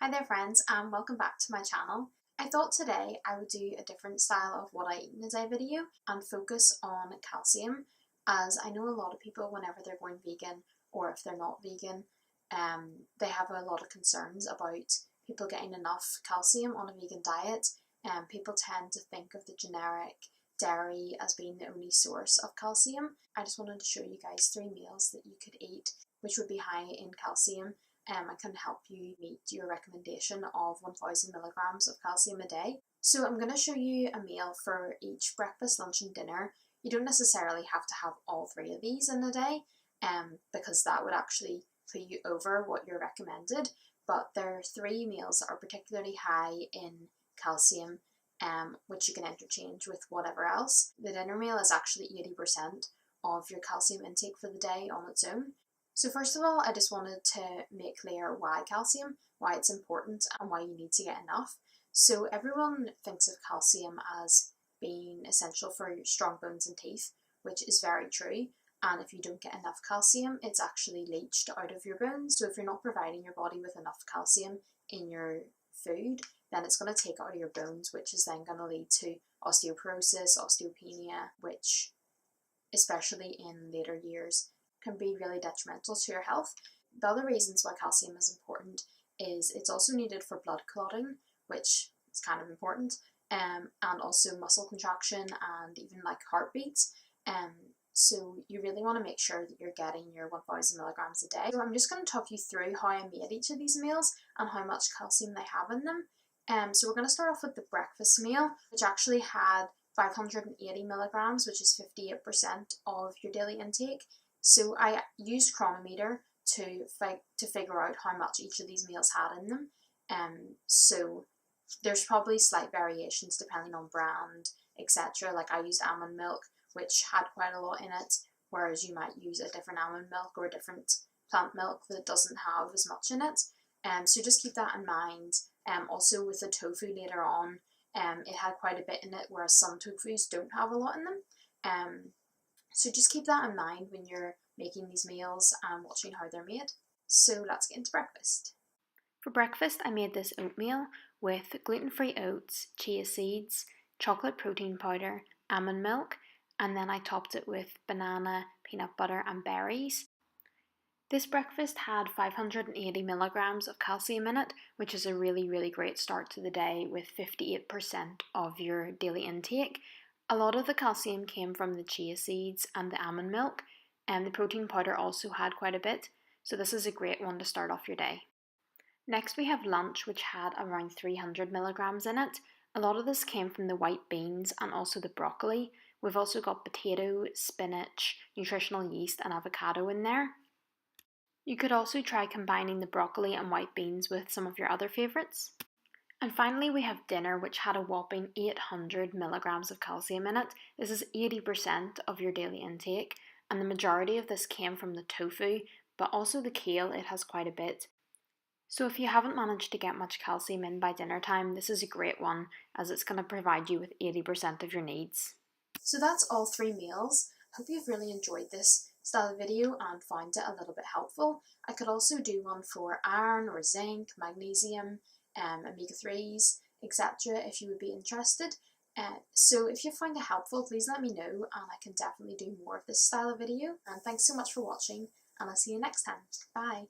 Hi there friends and welcome back to my channel. I thought today I would do a different style of what I eat in a day video and focus on calcium, as I know a lot of people whenever they're going vegan or if they're not vegan, they have a lot of concerns about people getting enough calcium on a vegan diet, and people tend to think of the generic dairy as being the only source of calcium. I just wanted to show you guys 3 meals that you could eat which would be high in calcium and can help you meet your recommendation of 1000 milligrams of calcium a day. So I'm going to show you a meal for each breakfast, lunch and dinner. You don't necessarily have to have all 3 of these in a day because that would actually put you over what you're recommended, but there are 3 meals that are particularly high in calcium which you can interchange with whatever else. The dinner meal is actually 80% of your calcium intake for the day on its own. So first of all, I just wanted to make clear why calcium, why it's important and why you need to get enough. So everyone thinks of calcium as being essential for your strong bones and teeth, which is very true. And if you don't get enough calcium, it's actually leached out of your bones. So if you're not providing your body with enough calcium in your food, then it's going to take out of your bones, which is then going to lead to osteoporosis, osteopenia, which, especially in later years, can be really detrimental to your health. The other reasons why calcium is important is it's also needed for blood clotting, which is kind of important, and also muscle contraction and even like heartbeats. So you really want to make sure that you're getting your 1000 milligrams a day. So I'm just going to talk you through how I made each of these meals and how much calcium they have in them. So we're going to start off with the breakfast meal, which actually had 580 milligrams, which is 58% of your daily intake. So I used Cronometer to figure out how much each of these meals had in them. So there's probably slight variations depending on brand, etc. Like I used almond milk, which had quite a lot in it, whereas you might use a different almond milk or a different plant milk that doesn't have as much in it. So just keep that in mind. Also with the tofu later on, it had quite a bit in it, whereas some tofus don't have a lot in them. So just keep that in mind when you're making these meals and watching how they're made. So let's get into breakfast. For breakfast, I made this oatmeal with gluten-free oats, chia seeds, chocolate protein powder, almond milk, and then I topped it with banana, peanut butter and berries. This breakfast had 580 milligrams of calcium in it, which is a really great start to the day with 58% of your daily intake. A lot of the calcium came from the chia seeds and the almond milk, and the protein powder also had quite a bit, so this is a great one to start off your day. Next we have lunch, which had around 300 milligrams in it. A lot of this came from the white beans and also the broccoli. We've also got potato, spinach, nutritional yeast and avocado in there. You could also try combining the broccoli and white beans with some of your other favourites. And finally we have dinner, which had a whopping 800 milligrams of calcium in it. This is 80% of your daily intake, and the majority of this came from the tofu, but also the kale, it has quite a bit. So if you haven't managed to get much calcium in by dinner time, this is a great one, as it's going to provide you with 80% of your needs. So that's all 3 meals. I hope you've really enjoyed this style of video and found it a little bit helpful. I could also do one for iron or zinc, magnesium, omega-3s, etc. if you would be interested. So if you find it helpful, please let me know and I can definitely do more of this style of video. And thanks so much for watching, and I'll see you next time. Bye!